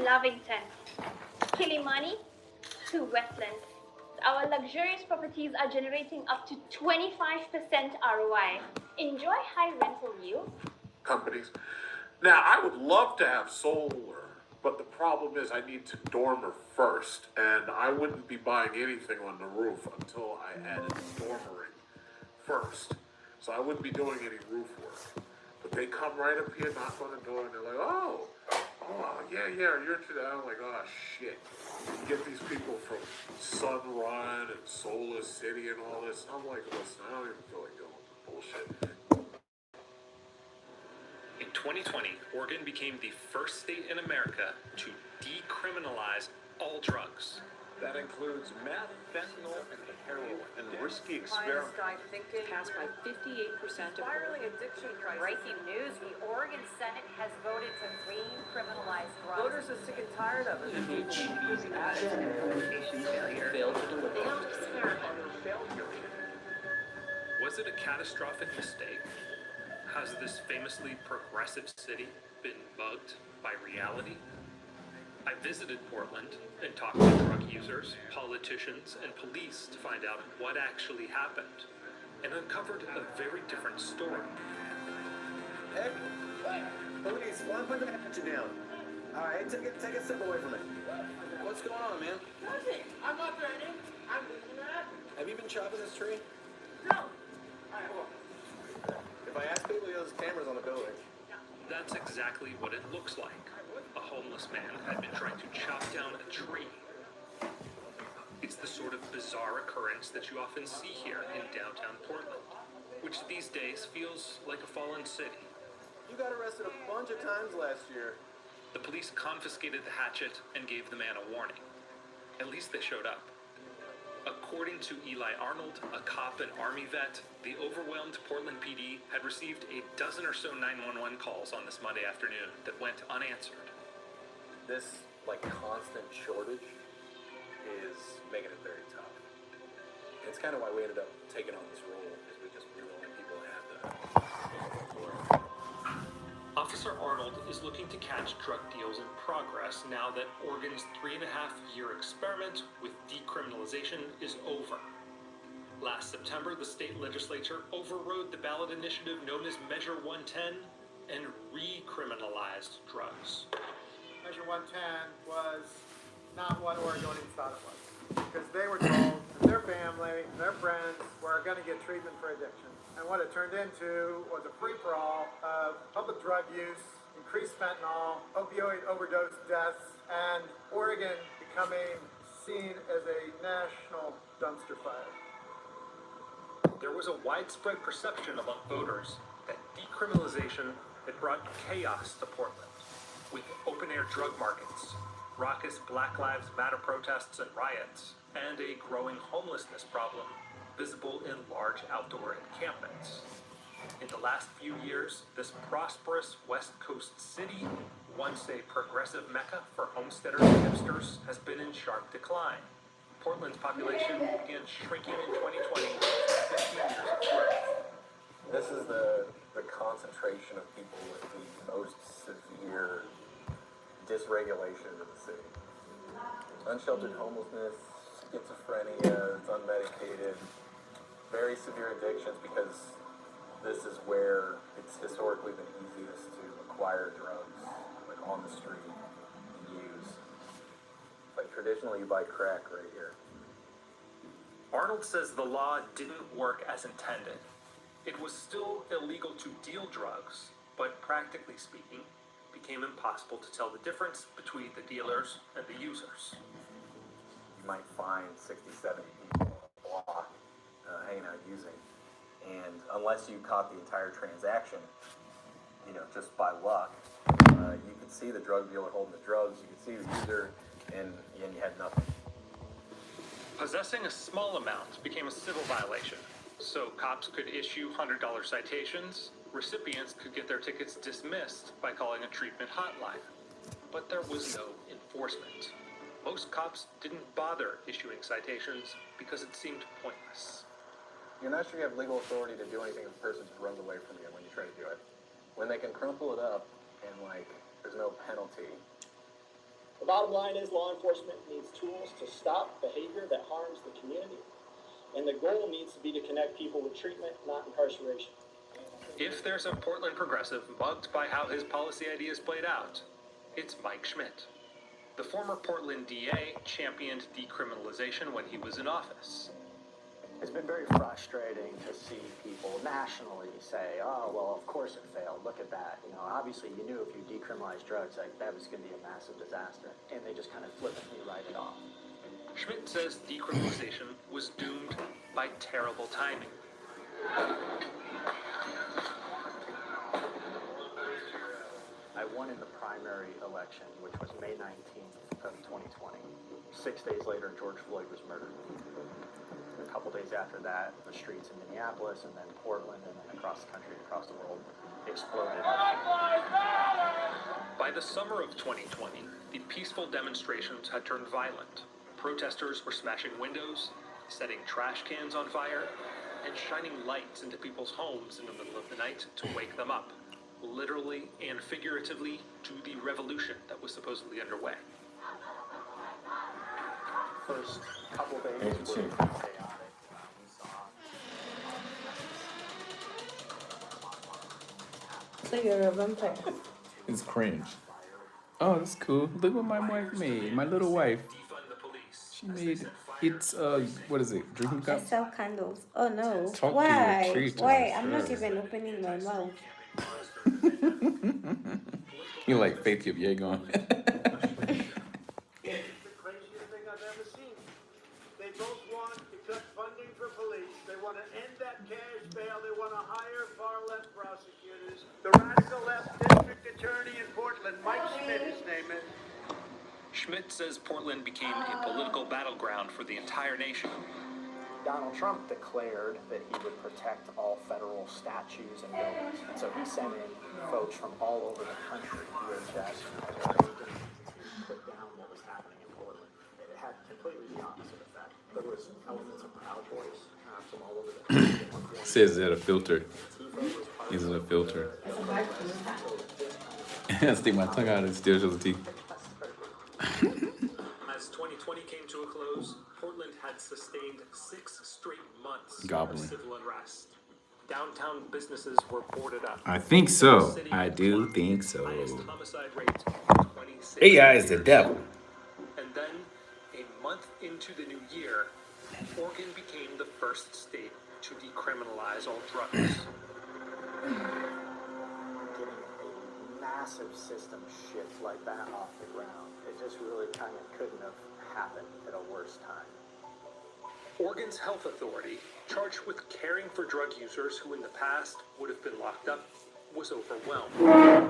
Lavington, Kilimani to Westland. Our luxurious properties are generating up to 25% ROI. Enjoy high rental yields. Companies. Now, I would love to have solar, but the problem is I need to dormer first, and I wouldn't be buying anything on the roof until I added dormering first. So I wouldn't be doing any roof work. But they come right up here, knock on the door, and they're like, oh, yeah, you're interested. I'm like, oh, shit. You get these people from Sunrun and Solar City and all this. I'm like, listen, I don't even feel like dealing with bullshit. In 2020, Oregon became the first state in America to decriminalize all drugs. That includes meth, fentanyl, and heroin, and risky experiments. Passed by 58% of spiraling addiction crisis. Breaking news, the Oregon Senate has voted to recriminalize drugs. Voters are sick and tired of it. failed to deliver. Was it a catastrophic mistake? Has this famously progressive city been bugged by reality? I visited Portland and talked to drug users, politicians, and police to find out what actually happened, and uncovered a very different story. Hey, police, why put the hatchet down? All right, take a step away from it. What's going on, man? Nothing. I'm not threatening. I'm leaving that. Have you been chopping this tree? No. All right, hold on. If I ask people, there's cameras on the building. That's exactly what it looks like. A homeless man had been trying to chop down a tree. It's the sort of bizarre occurrence that you often see here in downtown Portland, which these days feels like a fallen city. You got arrested a bunch of times last year. The police confiscated the hatchet and gave the man a warning. At least they showed up. According to Eli Arnold, a cop and Army vet, the overwhelmed Portland PD had received a dozen or so 911 calls on this Monday afternoon that went unanswered. This, constant shortage is making it very tough. And it's kind of why we ended up taking on this role, is we just knew only people had the work. Officer Arnold is looking to catch drug deals in progress now that Oregon's 3.5-year experiment with decriminalization is over. Last September, the state legislature overrode the ballot initiative known as Measure 110 and recriminalized drugs. Measure 110 was not what Oregonians thought it was, because they were told that their family and their friends were going to get treatment for addiction. And what it turned into was a free-for-all of public drug use, increased fentanyl, opioid overdose deaths, and Oregon becoming seen as a national dumpster fire. There was a widespread perception among voters that decriminalization had brought chaos to Portland, with open-air drug markets, raucous Black Lives Matter protests and riots, and a growing homelessness problem visible in large outdoor encampments. In the last few years, this prosperous West Coast city, once a progressive mecca for homesteaders and hipsters, has been in sharp decline. Portland's population began shrinking in 2020 after 15 years of growth. This is the concentration of people with the most severe dysregulation in the city. Unsheltered homelessness, schizophrenia, it's unmedicated, very severe addictions, because this is where it's historically been easiest to acquire drugs, on the street and use. Traditionally, you buy crack right here. Arnold says the law didn't work as intended. It was still illegal to deal drugs, but practically speaking, became impossible to tell the difference between the dealers and the users. You might find 60, 70 people on a block hanging out using, and unless you caught the entire transaction, just by luck, you could see the drug dealer holding the drugs, you could see the user, and you had nothing. Possessing a small amount became a civil violation, so cops could issue $100 citations. Recipients could get their tickets dismissed by calling a treatment hotline. But there was no enforcement. Most cops didn't bother issuing citations because it seemed pointless. You're not sure you have legal authority to do anything if the person just runs away from you when you try to do it. When they can crumple it up and there's no penalty, bottom line is law enforcement needs tools to stop behavior that harms the community. And the goal needs to be to connect people with treatment, not incarceration. If there's a Portland progressive mugged by how his policy ideas played out, it's Mike Schmidt. The former Portland DA championed decriminalization when he was in office. It's been very frustrating to see people nationally say, oh, well, of course it failed. Look at that. You know, obviously you knew if you decriminalized drugs, like, that was going to be a massive disaster. And they just kind of flippantly write it off. Schmidt says decriminalization was doomed by terrible timing. I won in the primary election, which was May 19th of 2020. 6 days later, George Floyd was murdered. A couple days after that, the streets in Minneapolis and then Portland and then across the country, across the world, exploded. By the summer of 2020, the peaceful demonstrations had turned violent. Protesters were smashing windows, setting trash cans on fire, and shining lights into people's homes in the middle of the night to wake them up, literally and figuratively, to the revolution that was supposedly underway. First couple days were chaotic. So you're a vampire. It's cringe. Oh, that's cool. Look what my wife made. My little wife. She made it's what is it? Drinking I cup? sell candles. Oh no. Talk to Why? your creator, Why? I'm not sure. even opening my mouth. You like Faith Kip Yeagon. It's the craziest thing I've ever seen. They both want to cut funding for police. They want to end that cash bail. They want to hire far left prosecutors. The radical left district attorney in Portland, Mike Schmidt, his name is. Schmidt says Portland became a political battleground for the entire nation. Donald Trump declared that he would protect all federal statues and buildings. And so he sent in folks from all over the country, DHS, to put down what was happening in Portland. It had completely the opposite effect. There was elements of Proud Boys from all over the country. Says that a filter. Is it a filter? I stick my tongue out and still shows the teeth. As 2020 came to a close, Portland had sustained 6 straight months Goblin. of civil unrest. Downtown businesses were boarded up. I think so. I do think so. AI is the devil. And then, a month into the new year, Oregon became the first state to decriminalize all drugs. Getting a massive system shift like that off the ground, it just really kind of couldn't have happened at a worse time. Oregon's health authority, charged with caring for drug users who in the past would have been locked up, was overwhelmed.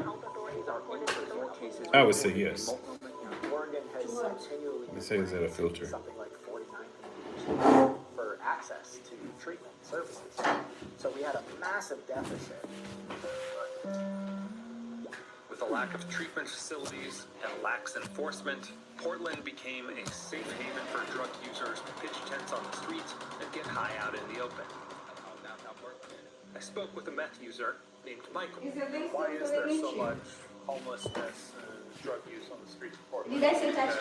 Health authorities are increasing cases. I would say yes. Oregon has continually They say is that a filter? something like 49 for access to treatment services. So we had a massive deficit. With a lack of treatment facilities and lax enforcement, Portland became a safe haven for drug users to pitch tents on the streets and get high out in the open. I spoke with a meth user named Michael. Why is there so much homelessness and drug use on the streets of Portland? You guys attach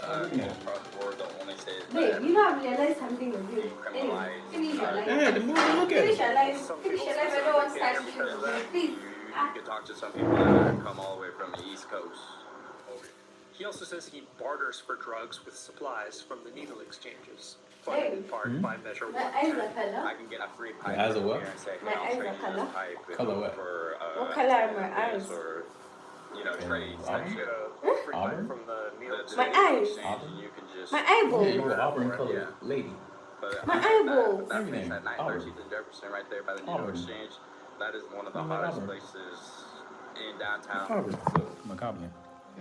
Across the board, the only state Babe, you know I've realized something with you. Anyway, finish your life. Yeah, the more you look at Finish it. your life. Finish your life. I don't want to start with you. Please. you can talk to some people that come all the way from the East Coast. He also says he barters for drugs with supplies from the needle exchanges, funded in part by Measure My 1. eyes are color. I can get a free pipe Eyes are over what? here and say, My hey, I'll eyes trade are you color. this pipe Color what? for What color are my eyes? or, you know, trade Auburn? type shit. Free Auburn? from the needle The My needle eyes. exchange, and you can just, My eyeball. Yeah, you're an Auburn color lady. but My that- eyeballs. That Everything. place at Auburn. 913th and Jefferson right there by the needle Auburn. exchange, that is one of the I'm like hottest Auburn. places in downtown. Auburn. Look, my goblin.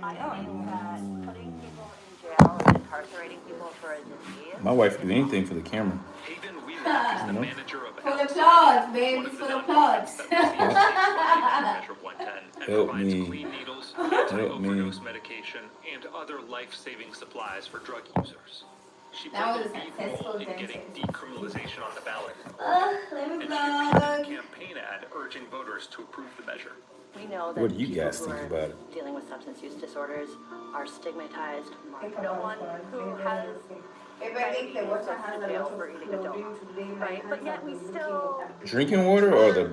I think that putting people in jail and incarcerating people for a disease. My wife would do anything for the camera. Haven Wheeler is the manager of For the plots, babe. It's for the plots. Measure 110 and Help provides me. clean needles, Help me. anti-overdose medication, and other life-saving supplies for drug users. She That played was a a lead successful role in getting dentist. decriminalization on the ballot. Let me And she appeared in vlog. a campaign ad urging voters to approve the measure. We know that What do you people guys who think are about it? dealing with substance use disorders are stigmatized. No one who has If I think the water has a jail lot of for eating a chlorine donut, today, right? But yet we still Drinking water or the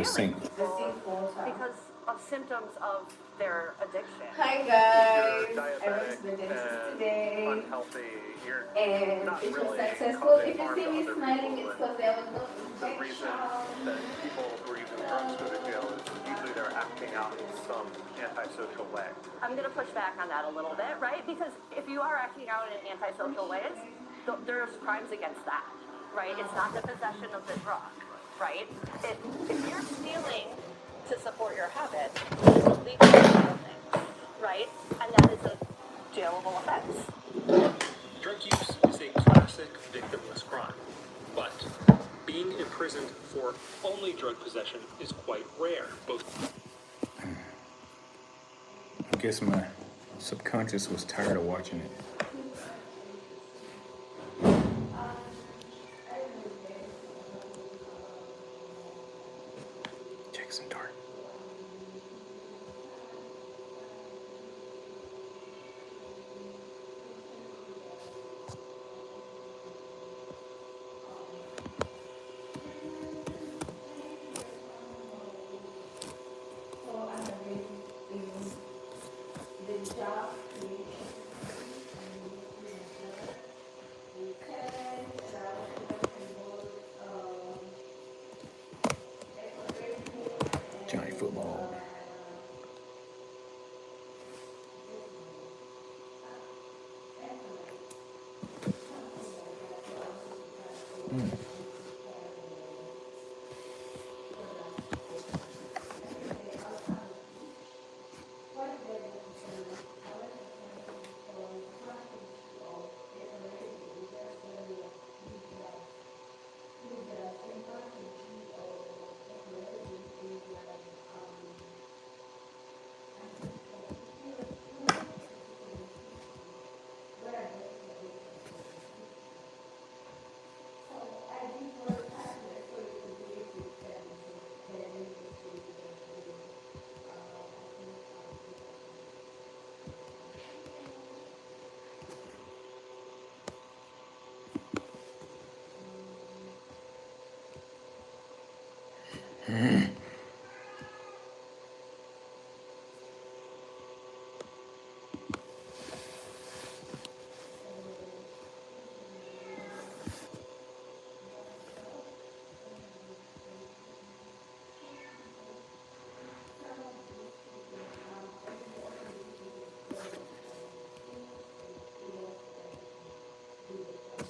sink? the sink water. because of symptoms of their addiction. Hi If guys, you're I went diabetic to the dentist and today, unhealthy, you're and not it was really successful. causing If you harm see to me other smiling, people. it's because there was no The reason injection. that people who are using drugs go to jail is usually they're acting out in some antisocial way. I'm going to push back on that a little bit, right? Because if you are acting out in antisocial ways, there's crimes against that, right? It's not the possession of the drug, right? If you're stealing to support your habit, it's illegal to steal things, right? And that is a jailable offense. Drug use is a classic victimless crime, but being imprisoned for only drug possession is quite rare. I guess my subconscious was tired of watching it. Jackson Dart. Johnny Football.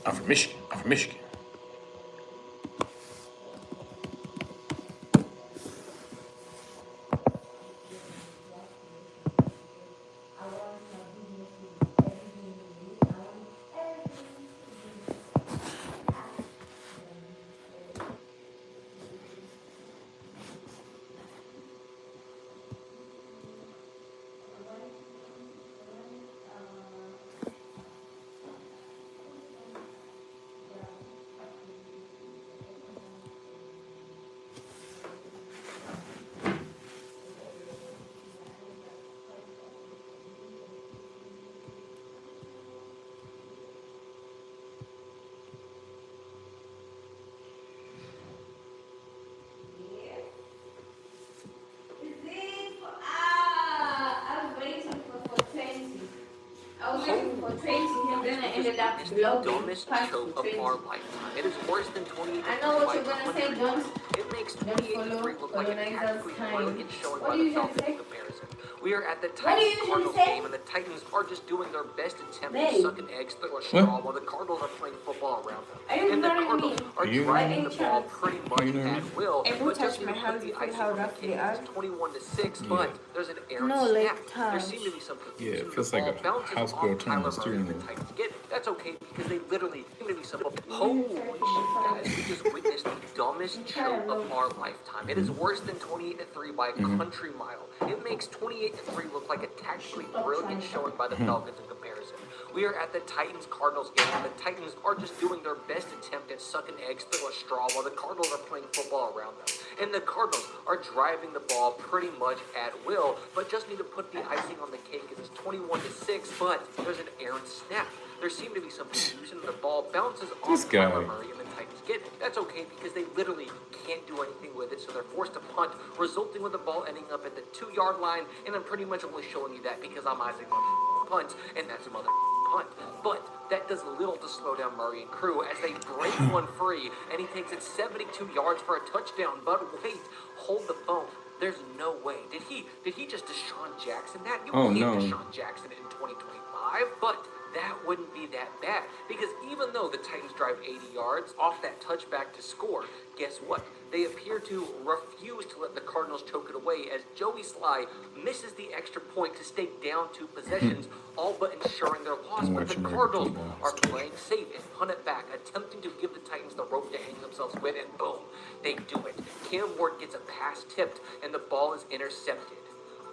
I'm from Michigan. I'm from Michigan. It's the dumbest joke of our lifetime. It is worse than 28 I know what you're by gonna say, 100 don't miles. It makes 28 look like a tactically brilliant showing What by do the you usually Falcons say? in comparison. We are at the What do you Titans usually Cardinals say? game, and the Titans are just doing their best attempt Babe. to suck an egg through a straw while the Cardinals are playing football around them. Are you And the ignoring Cardinals me? are You driving the ignoring ball me? pretty much at will. If you But touch just my even hand, put the you feel icing how on the rough cake. they are? It's 21-6, Yeah. but there's an errant No, snap. like There touch. seems to be some Yeah, it confusion. feels The like ball a bounces house off girl turning Kyler the Murray steering and the wheel. Titans get it. That's okay because they literally seem to be some. Holy shit, guys! We just witnessed the dumbest choke of our lifetime. It is worse than 28-3 by a country mile. It makes 28-3 look like a tactically brilliant showing by the Falcons in comparison. We are at the Titans-Cardinals game, and the Titans are just doing their best attempt at sucking eggs through a straw while the Cardinals are playing football around them. And the Cardinals are driving the ball pretty much at will, but just need to put the icing on the cake as it's 21-6, but there's an errant snap. There seemed to be some confusion, and the ball bounces off Kyler Murray, and the Titans get it. That's okay because they literally can't do anything with it, so they're forced to punt, resulting with the ball ending up at the 2-yard line, and I'm pretty much only showing you that because I'm Isaac punt, and that's a mother punt. But that does little to slow down Murray and crew as they break one free, and he takes it 72 yards for a touchdown. But wait, hold the phone. There's no way. Did he just Deshaun Jackson that? You can't Deshaun Jackson in 2025, but that wouldn't be that bad because even though the Titans drive 80 yards off that touchback to score, guess what? They appear to refuse to let the Cardinals choke it away as Joey Sly misses the extra point to stay down 2 possessions, all but ensuring their loss. But the Cardinals are playing safe and punt it back, attempting to give the Titans the rope to hang themselves with, and boom, they do it. Cam Ward gets a pass tipped, and the ball is intercepted.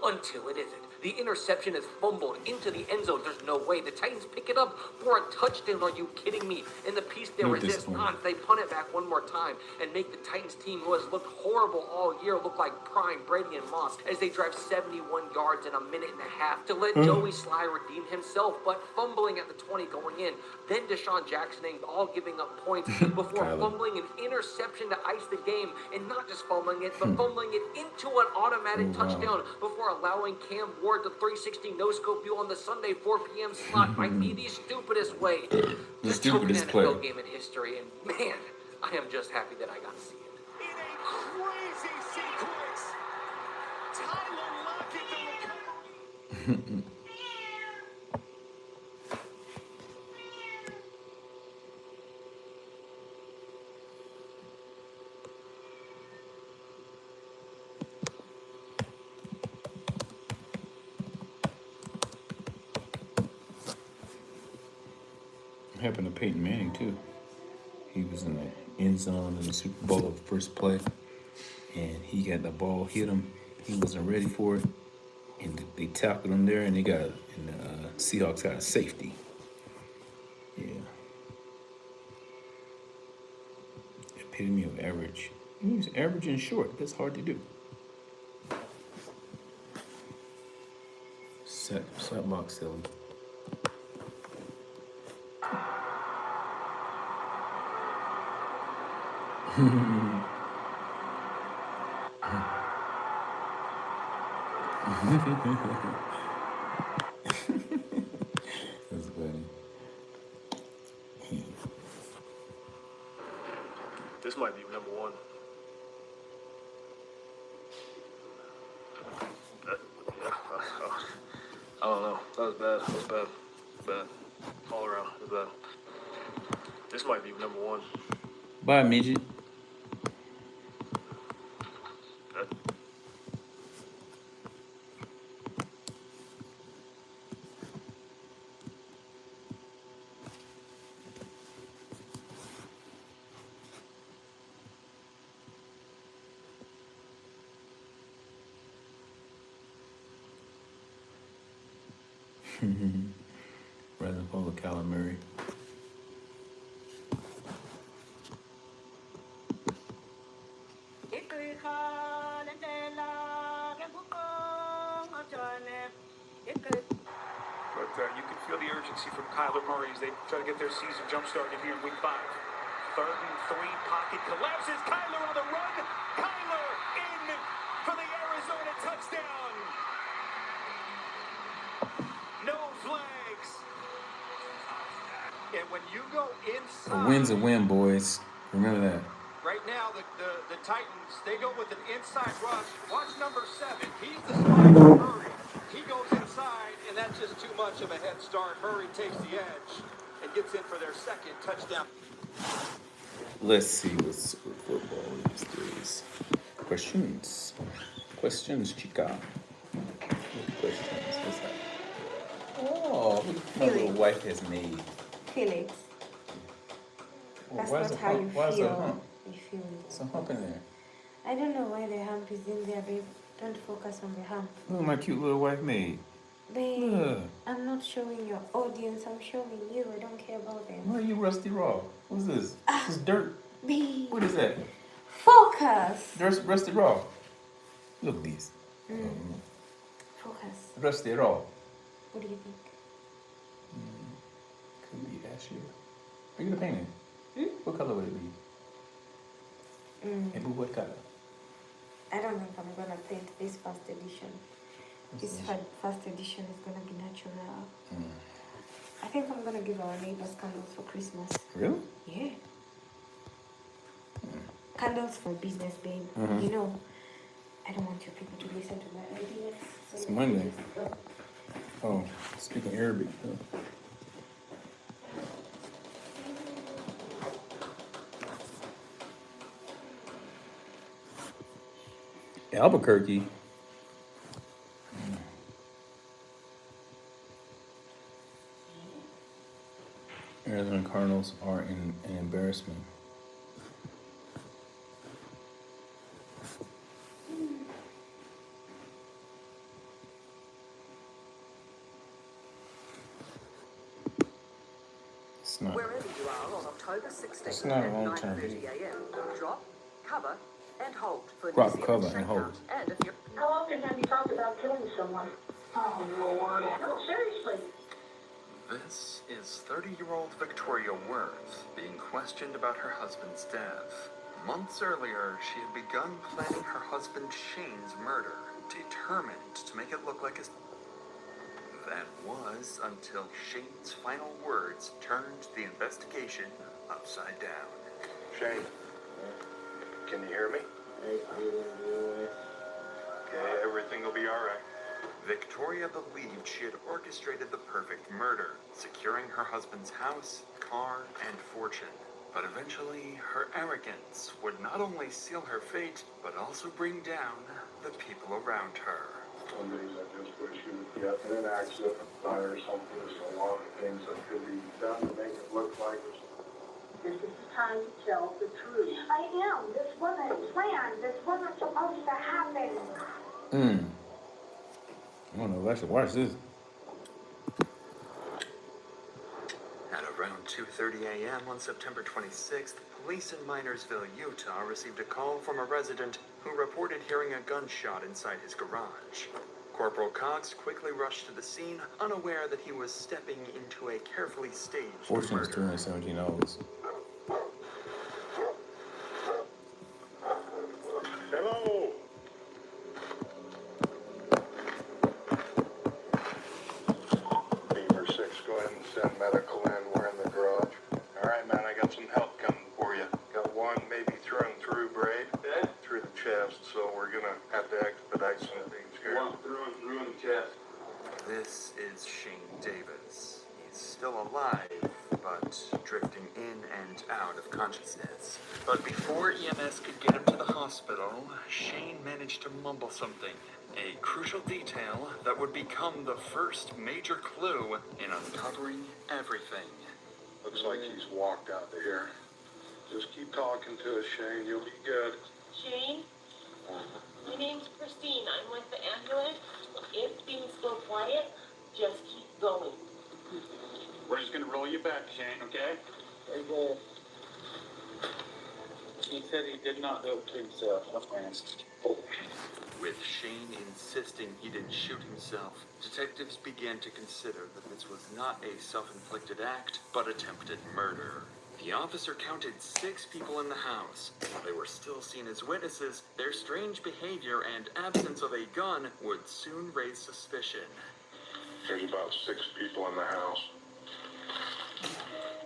Until it isn't. The interception is fumbled into the end zone. There's no way. The Titans pick it up for a touchdown. Are you kidding me? In the piece de resistance, they punt it back one more time and make the Titans team, who has looked horrible all year, look like prime Brady and Moss as they drive 71 yards in a minute and a half to let Joey Sly redeem himself, but fumbling at the 20 going in. Then Deshaun Jackson all giving up points before fumbling an interception to ice the game, and not just fumbling it, but fumbling it into an automatic touchdown before allowing Cam Ward to 360 no-scope you on the Sunday 4 p.m. slot might be the stupidest way. The stupidest play. NFL game in history, and man, I am just happy that I got to see it. In a crazy sequence, Tyler Lockett the recovery. Happened to Peyton Manning too. He was in the end zone in the Super Bowl first play, and he got the ball hit him. He wasn't ready for it, and they tackled him there, and they got and the Seahawks got a safety. Yeah, epitome of average. He was average and short. That's hard to do. Set box silly. That's funny. This might be number one. I don't know. That was bad. That was bad. Bad. All around. It was bad. This might be number one. Bye, midget. Brother Paul Kyler Murray. But you can feel the urgency from Kyler Murray as they try to get their season jump-started here in Week 5. 3rd and 3, pocket collapses. Kyler on the run. Kyler in for the Arizona touchdown. No flags. And when you go inside... A win's a win, boys. Remember that. Right now, the Titans, they go with an inside rush. Watch number 7. He's the spot for Murray. He goes inside, and that's just too much of a head start. Murray takes the edge and gets in for their 2nd touchdown. Let's see what's with football these days. Questions, chica. What questions? What's that? Oh, look what my little wife has made. Felix. That's Why is not a how you hump? Why is a feel. hump? You feel it. It's a hump in there. I don't know why the hump is in there, babe. Don't focus on the hump. Look what my cute little wife made. Babe, Look. I'm not showing your audience, I'm showing you. I don't care about them. Why are you rusty raw? What's this? This is dirt. Babe, What is that? focus. Rusty raw. Look at these. Focus. Rusty raw. What do you think? Could be that shit. Are you gonna paint it? What color would it be? And what color? I don't think I'm gonna paint this first edition. This first edition is gonna be natural. I think I'm gonna give our neighbors candles for Christmas. Really? Yeah. Candles for business, babe. You know, I don't want your people to listen to my ideas. So It's Monday. Oh, speaking Arabic. Albuquerque. Arizona Cardinals are an embarrassment. It's not. Wherever you are on October 16th It's not a at long-term 9:30 a.m. Drop, cover, and hold for Drop, New Zealand cover, and Street hold. Art. And if you're How often have you talked about killing someone? Oh, Lord. No, seriously. This is 30-year-old Victoria Worth being questioned about her husband's death. Months earlier, she had begun planning her husband Shane's murder, determined to make it look like his... That was until Shane's final words turned the investigation upside down. Shane, can you hear me? Okay, everything will be all right. Victoria believed she had orchestrated the perfect murder, securing her husband's house, car, and fortune. But eventually, her arrogance would not only seal her fate, but also bring down the people around her. Some days I just wish you would get in an accident, die or something. There's a lot of things that could be done to make it look like This is the time to tell the truth. I am. This wasn't planned. This wasn't supposed to happen. I don't know if I should watch this. At around 2:30 a.m. on September 26th, police in Minersville, Utah received a call from a resident who reported hearing a gunshot inside his garage. Corporal Cox quickly rushed to the scene, unaware that he was stepping into a carefully staged Fortune is murder. $217. hello. Beaver 6, go ahead and send medical in. We're in the garage. All right, man, I got some help coming for you. Got one maybe thrown through braid, through the chest, so we're gonna have to expedite some things here. One through in the chest. This is Shane Davis. He's still alive, but drifting in and out of consciousness. But before EMS could get him to the hospital, Shane managed to mumble something. A crucial detail that would become the first major clue in uncovering everything. Looks like he's walked out of here. Just keep talking to us, Shane. You'll be good. Shane, my name's Christine. I'm with the ambulance. If things go quiet, just keep going. We're just gonna roll you back, Shane, okay? Hey, boy. He said he did not do it to himself. With Shane insisting he didn't shoot himself, detectives began to consider that this was not a self-inflicted act, but attempted murder. The officer counted 6 people in the house. While they were still seen as witnesses, their strange behavior and absence of a gun would soon raise suspicion. There's about 6 people in the house.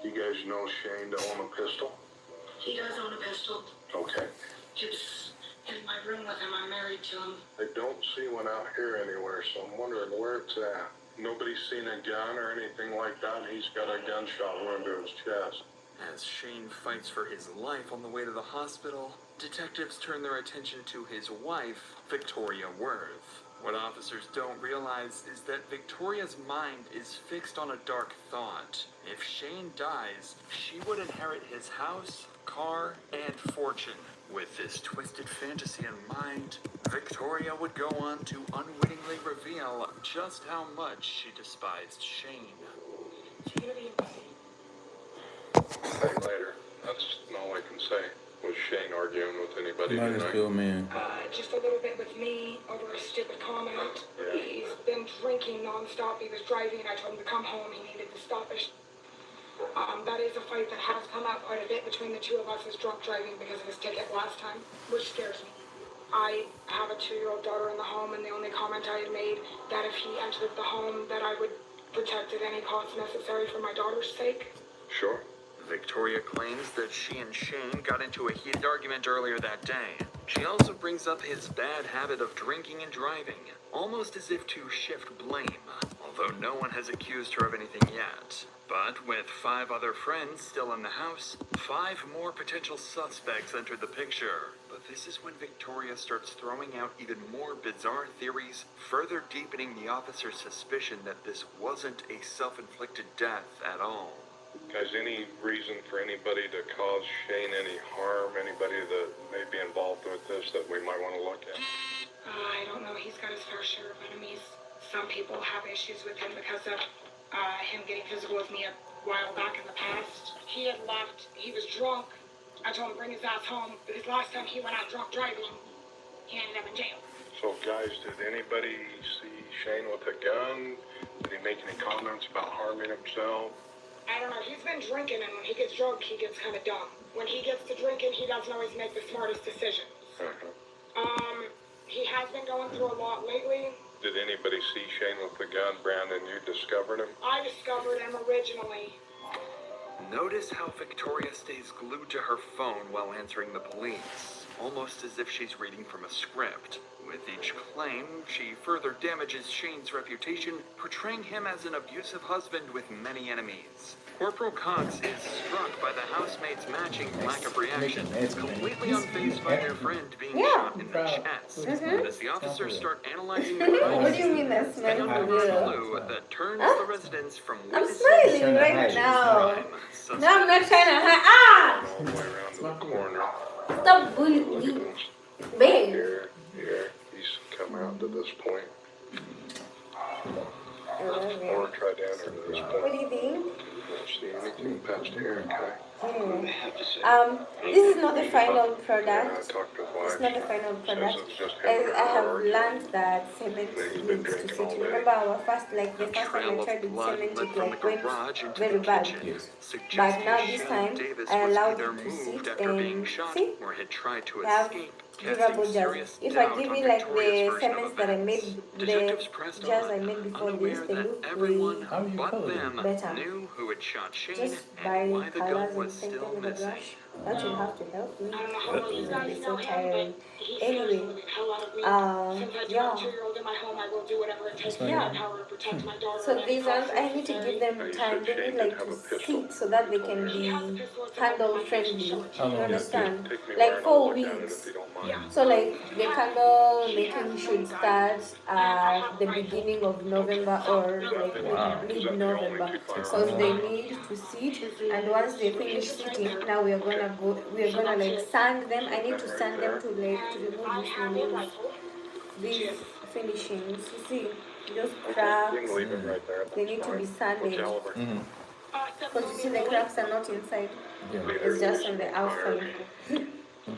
You guys know Shane to own a pistol? He does own a pistol. Okay. Just in my room with him. I'm married to him. I don't see one out here anywhere, so I'm wondering where it's at. Nobody's seen a gun or anything like that, and he's got a gunshot wound to his chest. As Shane fights for his life on the way to the hospital, detectives turn their attention to his wife, Victoria Worth. What officers don't realize is that Victoria's mind is fixed on a dark thought. If Shane dies, she would inherit his house, car, and fortune. With this twisted fantasy in mind, Victoria would go on to unwittingly reveal just how much she despised Shane. See you later. That's all I can say. Was Shane arguing with anybody Might as tonight? well, man. Just a little bit with me over a stupid comment. Yeah. He's been drinking nonstop. He was driving and I told him to come home. He needed to stop it. That is a fight that has come out quite a bit between the two of us, is drunk driving because of his ticket last time, which scares me. I have a 2-year-old daughter in the home, and the only comment I had made that if he entered the home that I would protect at any cost necessary for my daughter's sake. Sure. Victoria claims that she and Shane got into a heated argument earlier that day. She also brings up his bad habit of drinking and driving, almost as if to shift blame, although no one has accused her of anything yet. But with 5 other friends still in the house, 5 more potential suspects enter the picture. But this is when Victoria starts throwing out even more bizarre theories, further deepening the officer's suspicion that this wasn't a self-inflicted death at all. Guys, any reason for anybody to cause Shane any harm? Anybody that may be involved with this that we might want to look at? I don't know. He's got his fair share of enemies. Some people have issues with him because of him getting physical with me a while back in the past. He had left. He was drunk. I told him bring his ass home. Because last time he went out drunk driving, he ended up in jail. So, guys, did anybody see Shane with a gun? Did he make any comments about harming himself? I don't know. He's been drinking, and when he gets drunk, he gets kind of dumb. When he gets to drinking, he doesn't always make the smartest decisions. He has been going through a lot lately. Did anybody see Shane with the gun, Brandon? You discovered him? I discovered him originally. Notice how Victoria stays glued to her phone while answering the police, almost as if she's reading from a script. With each claim, she further damages Shane's reputation, portraying him as an abusive husband with many enemies. Corporal Cox is struck by the housemaid's matching lack of reaction, completely unfazed by their friend being shot in the chest. But as the officers start analyzing the crime What do you mean that's they smelling uncover a good? clue that turns the residents from I'm witnesses smiling right now. No, I'm not trying to hide. Ah! All the way around the corner. Stop bullying me. Babe. Here. He's come out to this point. Or try down here to this point. What do you think? Don't see anything past here, okay? This is not the final product. I talked to his wife. It's not the final product. Says it's just him As and I have her. learned that cement needs to sit. Remember our first, like the first time I tried with cement, it like went very bad. But now this time, I allowed it to sit and see. or had tried to Have escape, durable casting jars. serious If I doubt give on you like Victoria's the version of cements that I events. made, the Detectives pressed jars on, I made before this, unaware they that look everyone way but them better. knew who had shot Shane Just and buy why the gun colors and was paint still them with a missing. brush. That will have to help me. I don't know how well you guys I'm know so him, tired. but he scares Anyway, the hell out of me. Since I do yeah. have a 2-year-old in my home, I will do whatever it takes in Yeah. my power to protect my daughter. So at any these ones, cost I need to give them time. They need like to sit so that they can be candle friendly. You understand? Like 4 weeks. So like the candle making should start at the beginning of November or like mid-November, because they need to sit. And once they finish sitting, now we are gonna like sand them. I need to sand them to like to remove these finishings. You see, those cracks, You can leave it right there. they need to be sanded. Caliber. Because you see the cracks are not inside, it's just on the outside.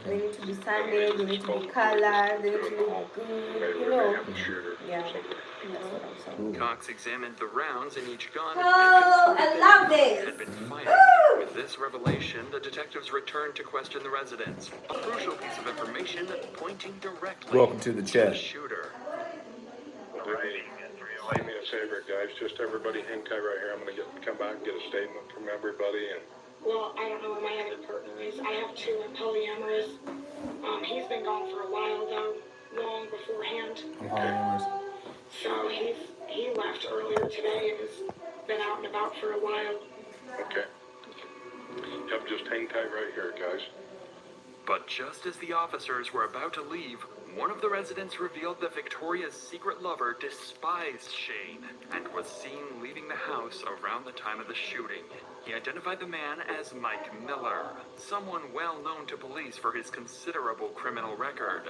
They need to be sanded, they need to be colored, they need to look good, you know. Yeah, that's what I'm saying. Cox examined the rounds in each gun Oh, and I concluded love that this. had been fired. With this revelation, the detectives returned to question the residents. A crucial piece of information pointing directly Welcome to the to chat. the shooter. Do me a favor, guys. Just everybody hang tight right here. I'm going to come back and get a statement from everybody. And Well, I don't know where my other partner is. I have 2 in polyamorous. He's been gone for a while though, long beforehand. So he left earlier today and has been out and about for a while. okay. Yep, just hang tight right here, guys. But just as the officers were about to leave, One of the residents revealed that Victoria's secret lover despised Shane and was seen leaving the house around the time of the shooting. He identified the man as Mike Miller, someone well known to police for his considerable criminal record.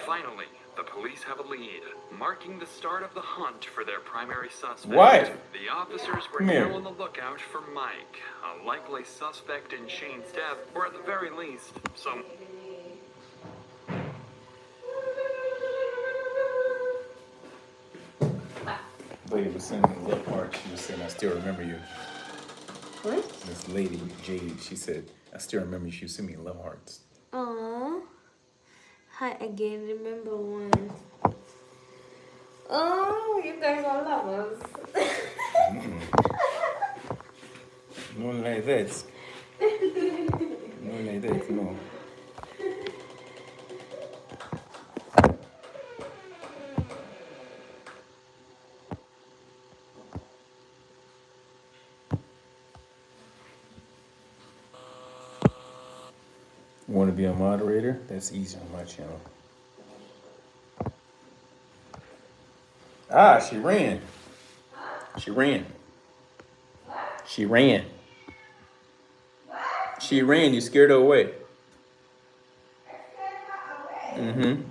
Finally, the police have a lead, marking the start of the hunt for their primary suspect. What? The officers were Come here. now on the lookout for Mike, a likely suspect in Shane's death, or at the very least, some... Lady was sending me love heart. She was saying, I still remember you. What? This lady, Jade, she said, I still remember you. She was sending me love hearts. Aww. Hi again, remember one. Oh, you guys are lovers. No one like that. No one like that, no. Want to be a moderator? That's easy on my channel. Ah, she ran. She ran. She ran. She ran. You scared her away. Mm-hmm.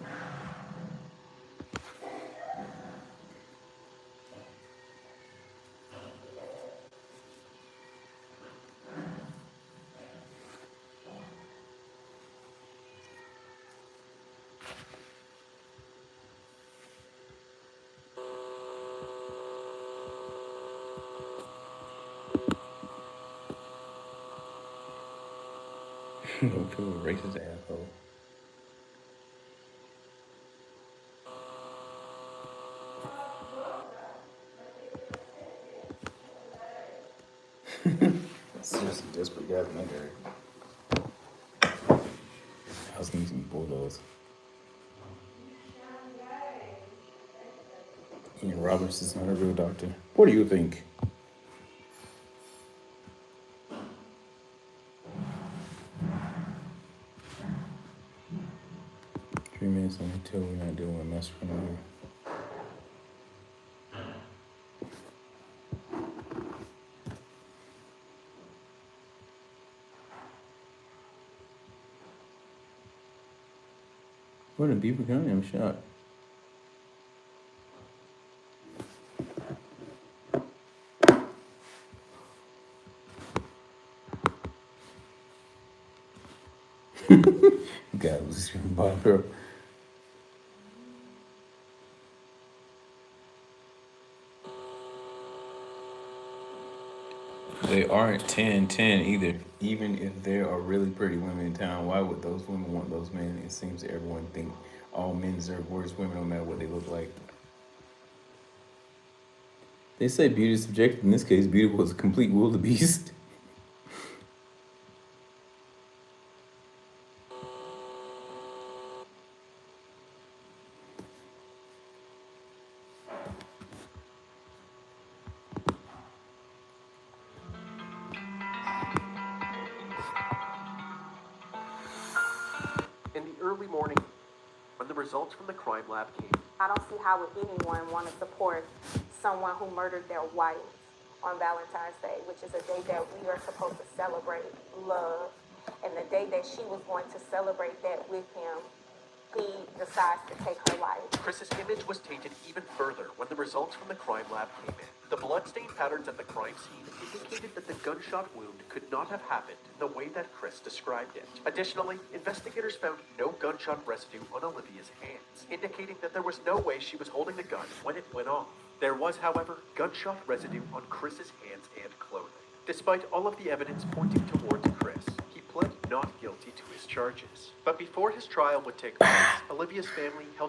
Racist asshole. Seriously, desperate guys in that area. I was need some bulldogs. Ian Roberts is not a real doctor. What do you think? 3 minutes until we're not doing a mess from here. What a Beaver County, I'm shocked. God, was Bob Pearl. They aren't 10-10 either. Even if there are really pretty women in town, why would those women want those men? It seems that everyone think all men deserve worse women no matter what they look like. They say beauty is subjective. In this case, beauty was a complete wildebeest. In the early morning, when the results from the crime lab came, I don't see how would anyone want to support someone who murdered their wife on Valentine's Day, which is a day that we are supposed to celebrate love. And the day that she was going to celebrate that with him, he decides to take her life. Chris's image was tainted even further when the results from the crime lab came in. The bloodstain patterns at the crime scene indicated that the gunshot wound could not have happened the way that Chris described it. Additionally, investigators found no gunshot residue on Olivia's hands, indicating that there was no way she was holding the gun when it went off. There was, however, gunshot residue on Chris's hands and clothing. Despite all of the evidence pointing towards Chris, he pled not guilty to his charges. But before his trial would take place, Olivia's family held a